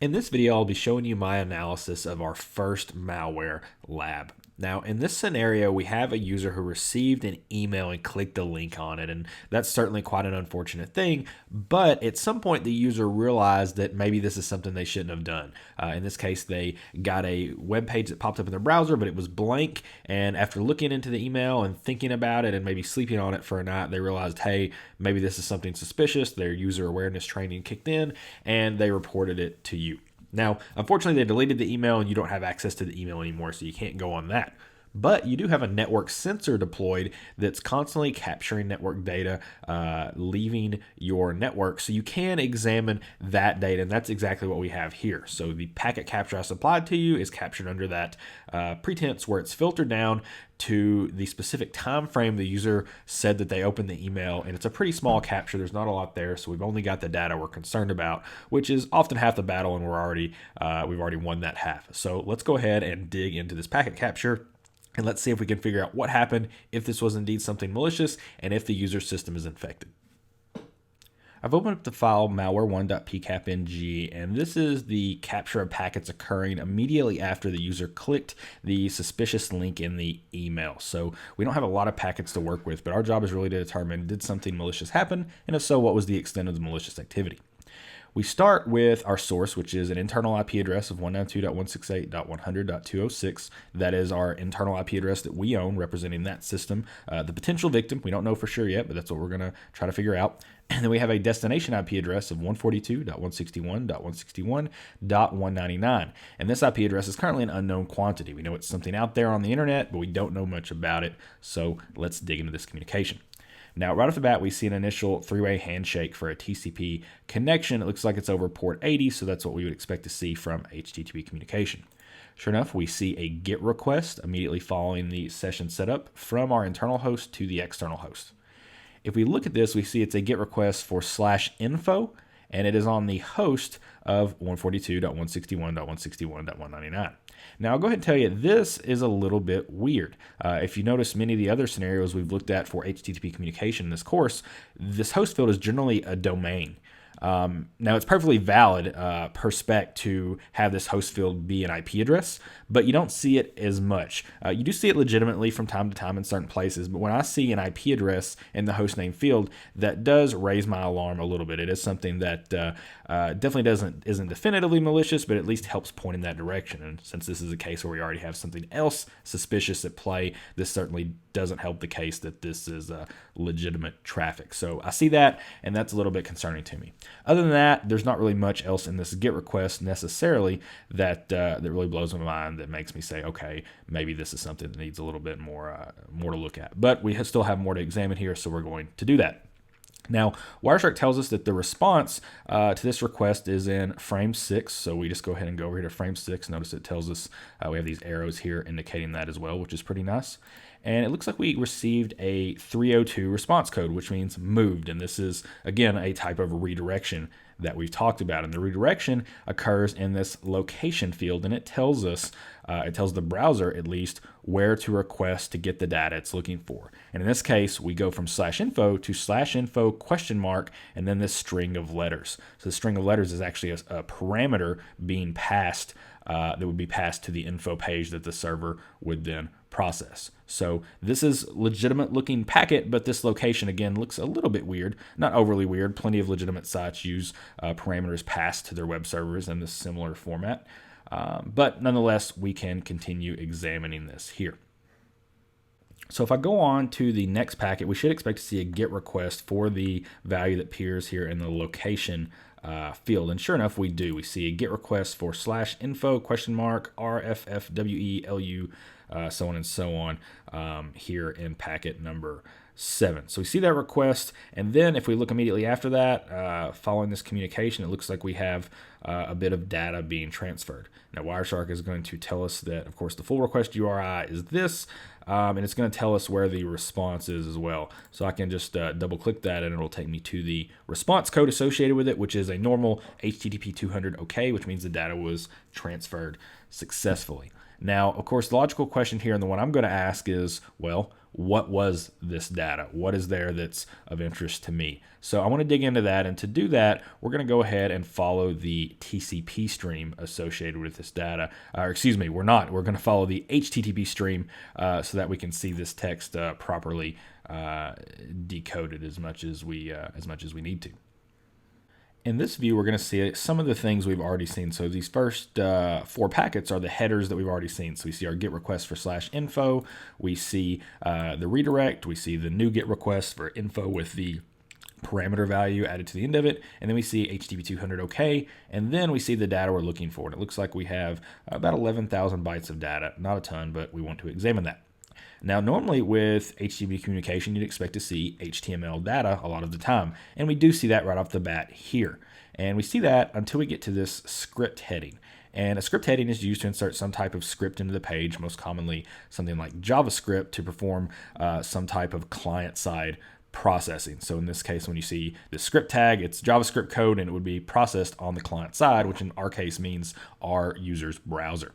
In this video, I'll be showing you my analysis of our first malware lab. Now, in this scenario, we have a user who received an email and clicked a link on it, and that's certainly quite an unfortunate thing, but at some point the user realized that maybe this is something they shouldn't have done. In this case, they got a web page that popped up in their browser, but it was blank, and after looking into the email and thinking about it and maybe sleeping on it for a night, they realized, hey, maybe this is something suspicious. Their user awareness training kicked in, and they reported it to you. Now, unfortunately, they deleted the email and you don't have access to the email anymore, so you can't go on that. But you do have a network sensor deployed that's constantly capturing network data, leaving your network, so you can examine that data, and that's exactly what we have here. So the packet capture I supplied to you is captured under that pretense where it's filtered down to the specific time frame the user said that they opened the email, and it's a pretty small capture. There's not a lot there, so we've only got the data we're concerned about, which is often half the battle, and we've already won that half. So let's go ahead and dig into this packet capture, and let's see if we can figure out what happened, if this was indeed something malicious, and if the user system is infected. I've opened up the file malware1.pcapng, and this is the capture of packets occurring immediately after the user clicked the suspicious link in the email. So we don't have a lot of packets to work with, but our job is really to determine, did something malicious happen, and if so, what was the extent of the malicious activity? We start with our source, which is an internal IP address of 192.168.100.206. That is our internal IP address that we own, representing that system. The potential victim, we don't know for sure yet, but that's what we're going to try to figure out. And then we have a destination IP address of 142.161.161.199. And this IP address is currently an unknown quantity. We know it's something out there on the internet, but we don't know much about it. So let's dig into this communication. Now, right off the bat, we see an initial three-way handshake for a TCP connection. It looks like it's over port 80, so that's what we would expect to see from HTTP communication. Sure enough, we see a GET request immediately following the session setup from our internal host to the external host. If we look at this, we see it's a GET request for /info, and it is on the host of 142.161.161.199. Now, I'll go ahead and tell you, this is a little bit weird. If you notice many of the other scenarios we've looked at for HTTP communication in this course, this host field is generally a domain. Now, it's perfectly valid per spec to have this host field be an IP address, but you don't see it as much. You do see it legitimately from time to time in certain places, but when I see an IP address in the host name field, that does raise my alarm a little bit. It is something that definitely isn't definitively malicious, but at least helps point in that direction. And since this is a case where we already have something else suspicious at play, this certainly doesn't help the case that this is legitimate traffic. So I see that, and that's a little bit concerning to me. Other than that, there's not really much else in this GET request necessarily that really blows my mind, that makes me say, okay, maybe this is something that needs a little bit more to look at. But we still have more to examine here, so we're going to do that. Now, Wireshark tells us that the response to this request is in frame 6, so we just go ahead and go over here to frame 6. Notice it tells us we have these arrows here indicating that as well, which is pretty nice. And it looks like we received a 302 response code, which means moved, and this is, again, a type of redirection that we've talked about. And the redirection occurs in this location field, and it tells us, it tells the browser at least, where to request to get the data it's looking for. And in this case, we go from /info to /info ? And then this string of letters. So the string of letters is actually a parameter being passed that would be passed to the info page that the server would then process. So this is legitimate looking packet, but this location again looks a little bit weird, not overly weird. Plenty of legitimate sites use parameters passed to their web servers in this similar format. But nonetheless, we can continue examining this here. So if I go on to the next packet, we should expect to see a GET request for the value that appears here in the location field. And sure enough, we do. We see a GET request for /info ? RFFWELU, so on and so on, here in packet number 7. So we see that request, and then if we look immediately after that, following this communication, it looks like we have a bit of data being transferred. Now, Wireshark is going to tell us that, of course, the full request URI is this, and it's going to tell us where the response is as well. So I can just double click that, and it'll take me to the response code associated with it, which is a normal HTTP 200 OK, which means the data was transferred successfully. Now, of course, the logical question here, and the one I'm going to ask is, well, what was this data? What is there that's of interest to me? So I want to dig into that, and to do that, we're going to go ahead and follow the TCP stream associated with this data. Or excuse me, we're not. We're going to follow the HTTP stream so that we can see this text properly decoded as much as we need to. In this view, we're going to see some of the things we've already seen. So these first 4 packets are the headers that we've already seen. So we see our GET request for /info. We see the redirect. We see the new GET request for info with the parameter value added to the end of it. And then we see HTTP 200 OK. And then we see the data we're looking for. And it looks like we have about 11,000 bytes of data. Not a ton, but we want to examine that. Now, normally with HTTP communication, you'd expect to see HTML data a lot of the time. And we do see that right off the bat here. And we see that until we get to this script heading. And a script heading is used to insert some type of script into the page, most commonly something like JavaScript to perform some type of client-side processing. So in this case, when you see the script tag, it's JavaScript code and it would be processed on the client side, which in our case means our user's browser.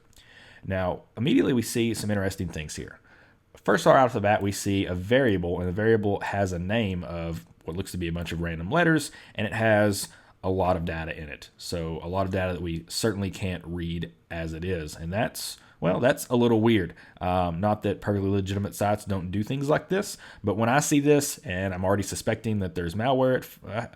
Now, immediately we see some interesting things here. First, right off the bat, we see a variable, and the variable has a name of what looks to be a bunch of random letters, and it has a lot of data in it. So a lot of data that we certainly can't read as it is, and that's a little weird. Not that perfectly legitimate sites don't do things like this, but when I see this and I'm already suspecting that there's malware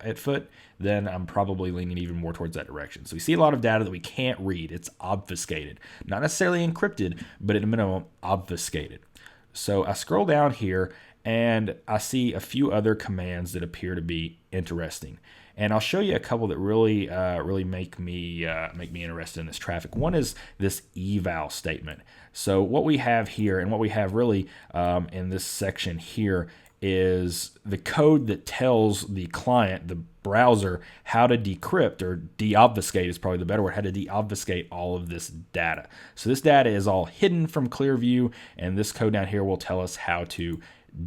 at foot, then I'm probably leaning even more towards that direction. So we see a lot of data that we can't read. It's obfuscated. Not necessarily encrypted, but at a minimum obfuscated. So I scroll down here and I see a few other commands that appear to be interesting. And I'll show you a couple that really make me interested in this traffic. One is this eval statement. So what we have here, and what we have really in this section here, is the code that tells the client, the browser, how to decrypt or deobfuscate is probably the better word, how to deobfuscate all of this data. So this data is all hidden from clear view, and this code down here will tell us how to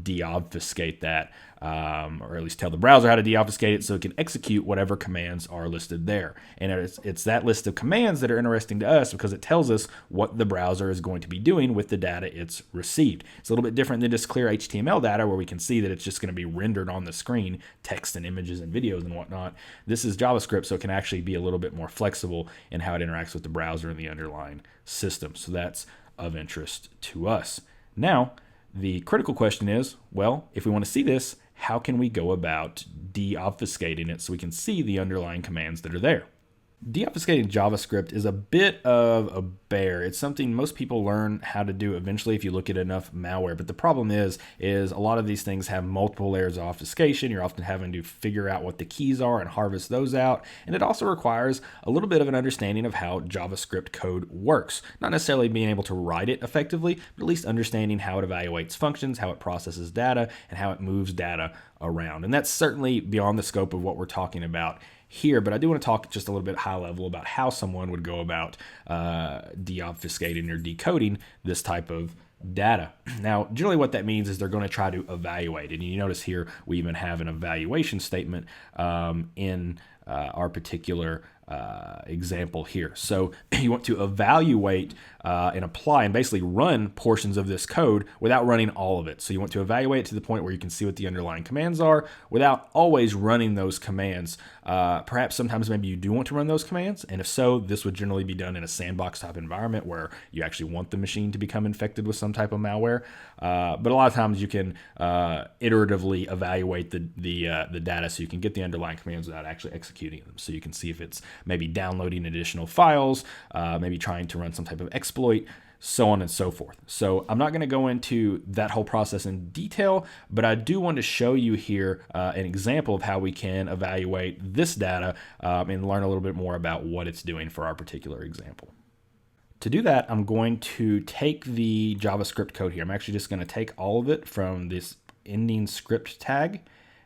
deobfuscate that, or at least tell the browser how to deobfuscate it so it can execute whatever commands are listed there. And it's that list of commands that are interesting to us because it tells us what the browser is going to be doing with the data it's received. It's a little bit different than just clear HTML data where we can see that it's just going to be rendered on the screen, text and images and videos and whatnot. This is JavaScript, so it can actually be a little bit more flexible in how it interacts with the browser and the underlying system. So that's of interest to us. Now, the critical question is, well, if we want to see this, how can we go about deobfuscating it so we can see the underlying commands that are there? Deobfuscating JavaScript is a bit of a bear. It's something most people learn how to do eventually if you look at enough malware. But the problem is a lot of these things have multiple layers of obfuscation. You're often having to figure out what the keys are and harvest those out. And it also requires a little bit of an understanding of how JavaScript code works. Not necessarily being able to write it effectively, but at least understanding how it evaluates functions, how it processes data, and how it moves data around. And that's certainly beyond the scope of what we're talking about here, but I do want to talk just a little bit high level about how someone would go about deobfuscating or decoding this type of data. Now, generally what that means is they're going to try to evaluate it. And you notice here we even have an evaluation statement in our particular example here. So you want to evaluate and apply and basically run portions of this code without running all of it. So you want to evaluate it to the point where you can see what the underlying commands are without always running those commands. Perhaps sometimes maybe you do want to run those commands, and if so, this would generally be done in a sandbox type environment where you actually want the machine to become infected with some type of malware. But a lot of times you can iteratively evaluate the data so you can get the underlying commands without actually executing them. So you can see if it's maybe downloading additional files, maybe trying to run some type of exploit, so on and so forth. So I'm not going to go into that whole process in detail, but I do want to show you here an example of how we can evaluate this data and learn a little bit more about what it's doing for our particular example. To do that, I'm going to take the JavaScript code here. I'm actually just going to take all of it from this ending script tag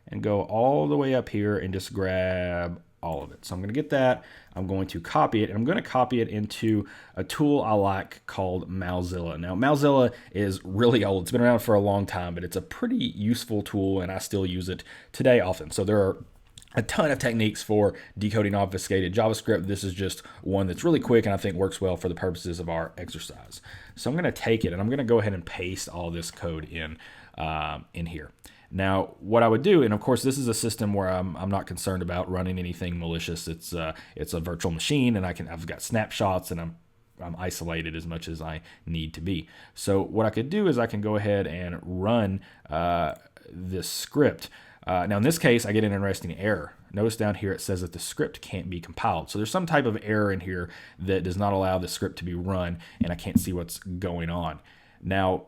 and go all the way up here and just grab all of it. So I'm going to get that. I'm going to copy it, and I'm going to copy it into a tool I like called Mozilla. Now, Mozilla is really old. It's been around for a long time, but it's a pretty useful tool, and I still use it today often. So there are a ton of techniques for decoding obfuscated JavaScript. This is just one that's really quick and I think works well for the purposes of our exercise. So I'm going to take it and I'm going to go ahead and paste all this code in in here. Now, what I would do, and of course, this is a system where I'm not concerned about running anything malicious. It's a virtual machine, and I've got snapshots, and I'm isolated as much as I need to be. So what I could do is I can go ahead and run this script. Now, in this case, I get an interesting error. Notice down here it says that the script can't be compiled. So there's some type of error in here that does not allow the script to be run, and I can't see what's going on. Now,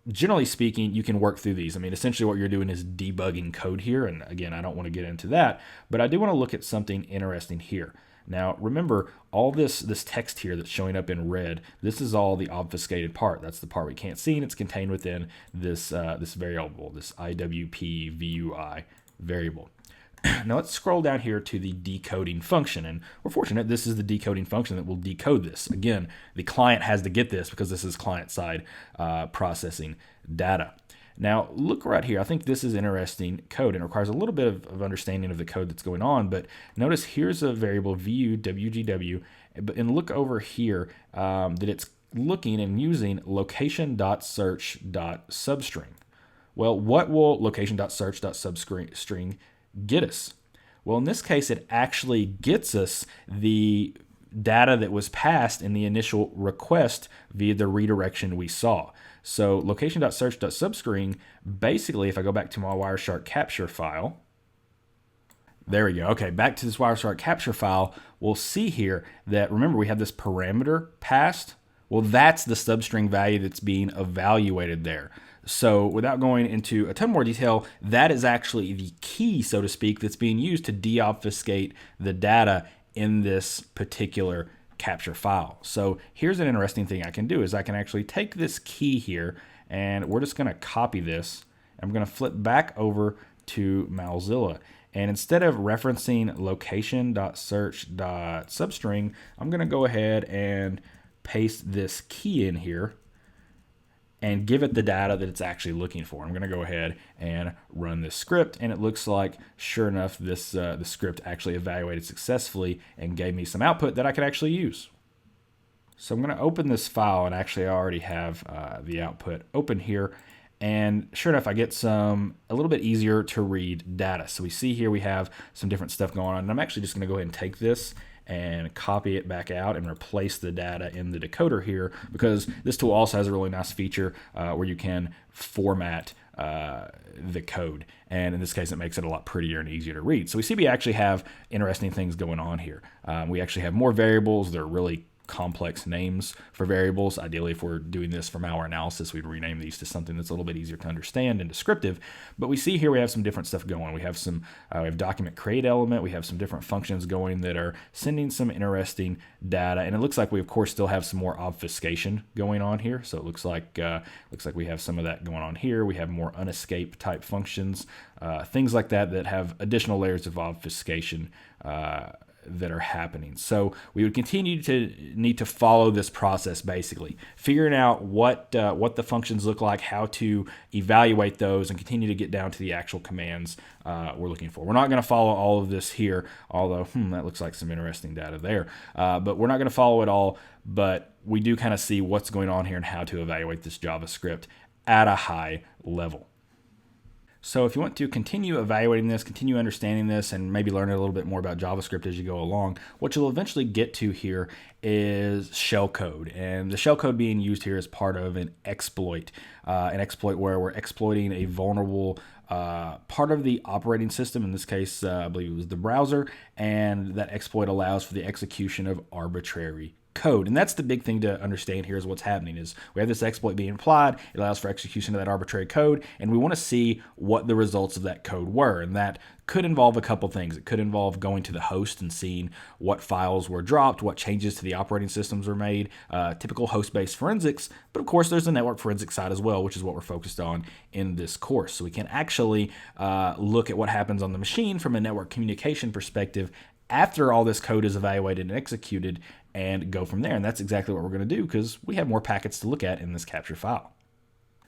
generally speaking, you can work through these. I mean, essentially what you're doing is debugging code here. And again, I don't want to get into that, but I do want to look at something interesting here. Now, remember, all this text here that's showing up in red, this is all the obfuscated part. That's the part we can't see, and it's contained within this variable, this IWP VUI variable. Now let's scroll down here to the decoding function, and we're fortunate this is the decoding function that will decode this. Again, the client has to get this because this is client-side processing data. Now look right here. I think this is interesting code and requires a little bit of understanding of the code that's going on, but notice here's a variable VU WGW, and look over here that it's looking and using location.search.substring. Well, what will location.search.substring get us? Well, in this case, it actually gets us the data that was passed in the initial request via the redirection we saw. So location.search.substring, basically, if I go back to my Wireshark capture file, there we go. Okay, back to this Wireshark capture file, we'll see here that, remember, we have this parameter passed. Well, that's the substring value that's being evaluated there. So without going into a ton more detail, that is actually the key, so to speak, that's being used to deobfuscate the data in this particular capture file. So here's an interesting thing I can do is I can actually take this key here, and we're just going to copy this. I'm going to flip back over to Mozilla. And instead of referencing location.search.substring, I'm going to go ahead and paste this key in here and give it the data that it's actually looking for. I'm going to go ahead and run this script, and it looks like, sure enough, this the script actually evaluated successfully and gave me some output that I could actually use. So I'm going to open this file, and actually I already have the output open here. And sure enough, I get a little bit easier to read data. So we see here we have some different stuff going on. And I'm actually just going to go ahead and take this and copy it back out and replace the data in the decoder here, because this tool also has a really nice feature where you can format the code. And in this case, it makes it a lot prettier and easier to read. So we see we actually have interesting things going on here. We actually have more variables. They're really complex names for variables. Ideally, if we're doing this for malware analysis, we'd rename these to something that's a little bit easier to understand and descriptive. But we see here we have some different stuff going. We have we have document create element. We have some different functions going that are sending some interesting data. And it looks like we, of course, still have some more obfuscation going on here. So it looks like we have some of that going on here. We have more unescape type functions, things like that have additional layers of obfuscation that are happening. So we would continue to need to follow this process, basically figuring out what the functions look like, how to evaluate those, and continue to get down to the actual commands we're looking for. We're not going to follow all of this here, although that looks like some interesting data there. But we're not going to follow it all, but we do kind of see what's going on here and how to evaluate this JavaScript at a high level. So if you want to continue evaluating this, continue understanding this, and maybe learn a little bit more about JavaScript as you go along, what you'll eventually get to here is shellcode. And the shellcode being used here is part of an exploit where we're exploiting a vulnerable part of the operating system. In this case, I believe it was the browser, and that exploit allows for the execution of arbitrary code. And that's the big thing to understand here is what's happening is we have this exploit being applied. It allows for execution of that arbitrary code, and we want to see what the results of that code were. And that could involve a couple things. It could involve going to the host and seeing what files were dropped, what changes to the operating systems were made, typical host-based forensics. But of course, there's a network forensic side as well, which is what we're focused on in this course. So we can actually look at what happens on the machine from a network communication perspective after all this code is evaluated and executed, and go from there. And that's exactly what we're going to do because we have more packets to look at in this capture file.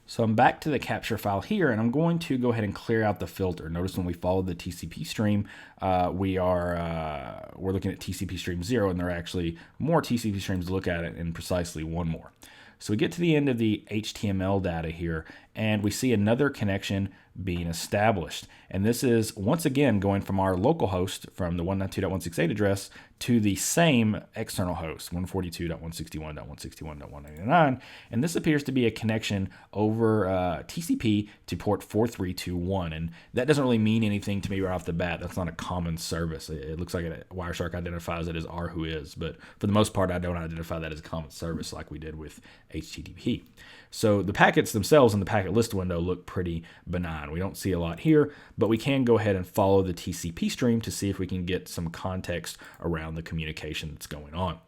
So I'm back to the capture file here, and I'm going to go ahead and clear out the filter. Notice when we followed the TCP stream, we're looking at TCP stream 0, and there are actually more TCP streams to look at, and precisely one more. So we get to the end of the HTML data here, and we see another connection being established. And this is once again going from our local host from the 192.168 address to the same external host, 142.161.161.199. And this appears to be a connection over TCP to port 4321. And that doesn't really mean anything to me right off the bat. That's not a common service. It looks like Wireshark identifies it as R-who-is, but for the most part, I don't identify that as a common service like we did with HTTP. So the packets themselves in the packet list window look pretty benign. We don't see a lot here, but we can go ahead and follow the TCP stream to see if we can get some context around the communication that's going on.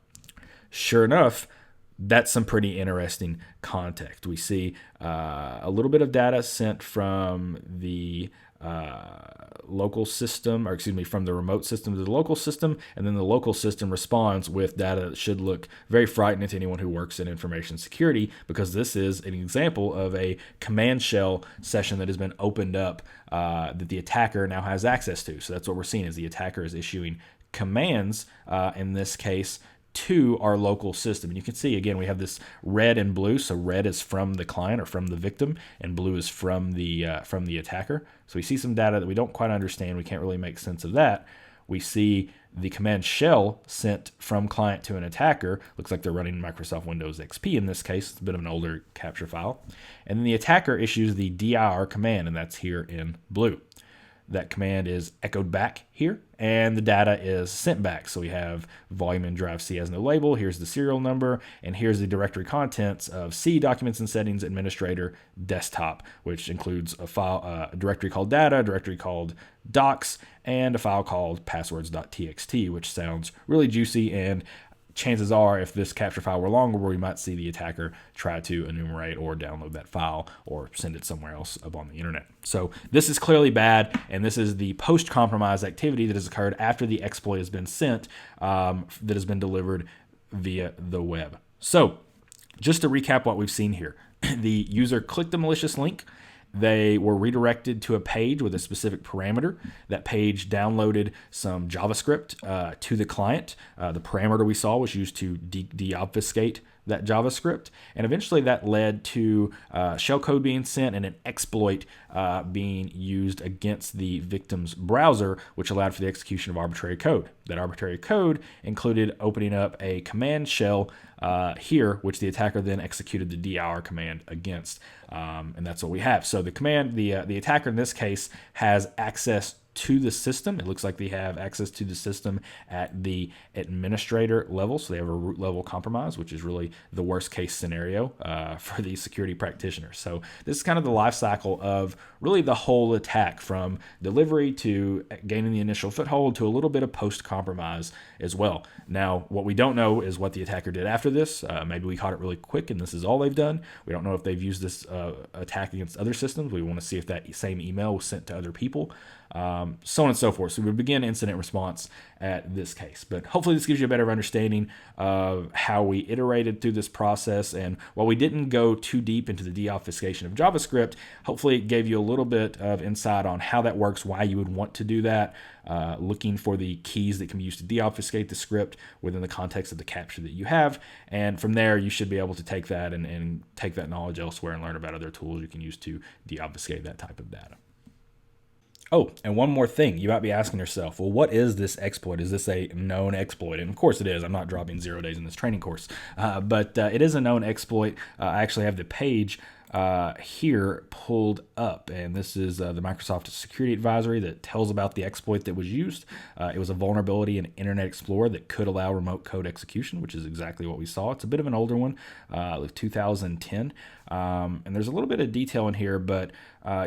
Sure enough, that's some pretty interesting context. We see a little bit of data sent from the local system, or excuse me, from the remote system to the local system, and then the local system responds with data that should look very frightening to anyone who works in information security, because this is an example of a command shell session that has been opened up that the attacker now has access to. So that's what we're seeing, is the attacker is issuing commands, in this case, to our local system. And you can see, again, we have this red and blue. So red is from the client or from the victim, and blue is from the attacker. So we see some data that we don't quite understand. We can't really make sense of that. We see the command shell sent from client to an attacker. Looks like they're running Microsoft Windows XP in this case. It's a bit of an older capture file. And then the attacker issues the dir command, and that's here in blue. That command is echoed back here, and the data is sent back. So we have volume in drive C has no label. Here's the serial number, and here's the directory contents of C, documents and settings, administrator, desktop, which includes a file, a directory called data, a directory called docs, and a file called passwords.txt, which sounds really juicy. And chances are, if this capture file were longer, we might see the attacker try to enumerate or download that file or send it somewhere else up on the internet. So this is clearly bad, and this is the post-compromise activity that has occurred after the exploit has been sent, that has been delivered via the web. So just to recap what we've seen here, the user clicked the malicious link. They were redirected to a page with a specific parameter. That page downloaded some JavaScript to the client. The parameter we saw was used to deobfuscate that JavaScript, and eventually that led to shellcode being sent and an exploit being used against the victim's browser, which allowed for the execution of arbitrary code. That arbitrary code included opening up a command shell here, which the attacker then executed the dir command against, and that's what we have. So the command, the attacker in this case has access to the system. It looks like they have access to the system at the administrator level, so they have a root level compromise, which is really the worst case scenario for the security practitioners. So this is kind of the life cycle of really the whole attack, from delivery to gaining the initial foothold to a little bit of post-compromise as well. Now, what we don't know is what the attacker did after this. Maybe we caught it really quick and this is all they've done. We don't know if they've used this attack against other systems. We want to see if that same email was sent to other people. So on and so forth. So we begin incident response at this case. But hopefully this gives you a better understanding of how we iterated through this process. And while we didn't go too deep into the deobfuscation of JavaScript, hopefully it gave you a little bit of insight on how that works, why you would want to do that, looking for the keys that can be used to deobfuscate the script within the context of the capture that you have. And from there, you should be able to take that and take that knowledge elsewhere and learn about other tools you can use to deobfuscate that type of data. Oh, and one more thing. You might be asking yourself, well, what is this exploit? Is this a known exploit? And of course it is. I'm not dropping 0 days in this training course. But it is a known exploit. I actually have the page here pulled up, and this is the Microsoft Security Advisory that tells about the exploit that was used. It was a vulnerability in Internet Explorer that could allow remote code execution, which is exactly what we saw. It's a bit of an older one, like 2010, and there's a little bit of detail in here, but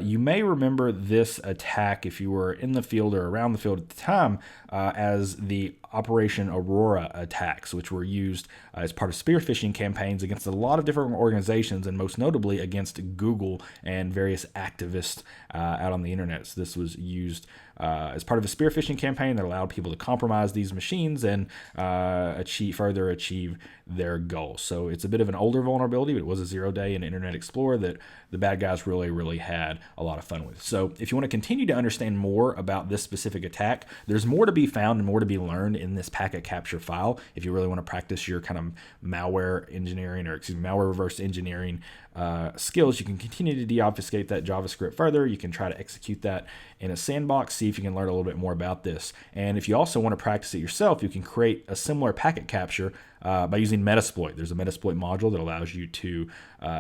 you may remember this attack if you were in the field or around the field at the time as the Operation Aurora attacks, which were used as part of spear phishing campaigns against a lot of different organizations, and most notably against Google and various activists out on the internet. So this was used as part of a spear phishing campaign that allowed people to compromise these machines and further achieve their goals. So it's a bit of an older vulnerability, but it was a 0 day in Internet Explorer that the bad guys really had a lot of fun with. So if you want to continue to understand more about this specific attack, there's more to be found and more to be learned in this packet capture file. If you really want to practice your kind of malware engineering, or malware reverse engineering skills, you can continue to deobfuscate that JavaScript further. You can try to execute that in a sandbox, see if you can learn a little bit more about this. And if you also want to practice it yourself, you can create a similar packet capture by using Metasploit. There's a Metasploit module that allows you to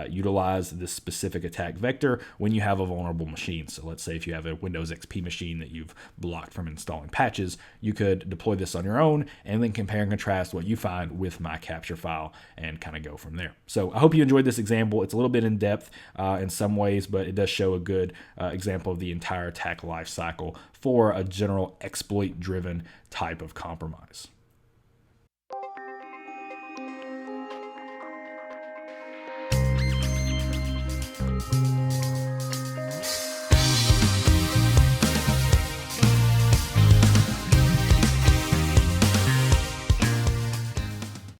utilize this specific attack vector when you have a vulnerable machine. So let's say if you have a Windows XP machine that you've blocked from installing patches, you could deploy this on your own and then compare and contrast what you find with my capture file and kind of go from there. So I hope you enjoyed this example. It's a little bit in depth in some ways, but it does show a good example of the entire attack life cycle for a general exploit-driven type of compromise.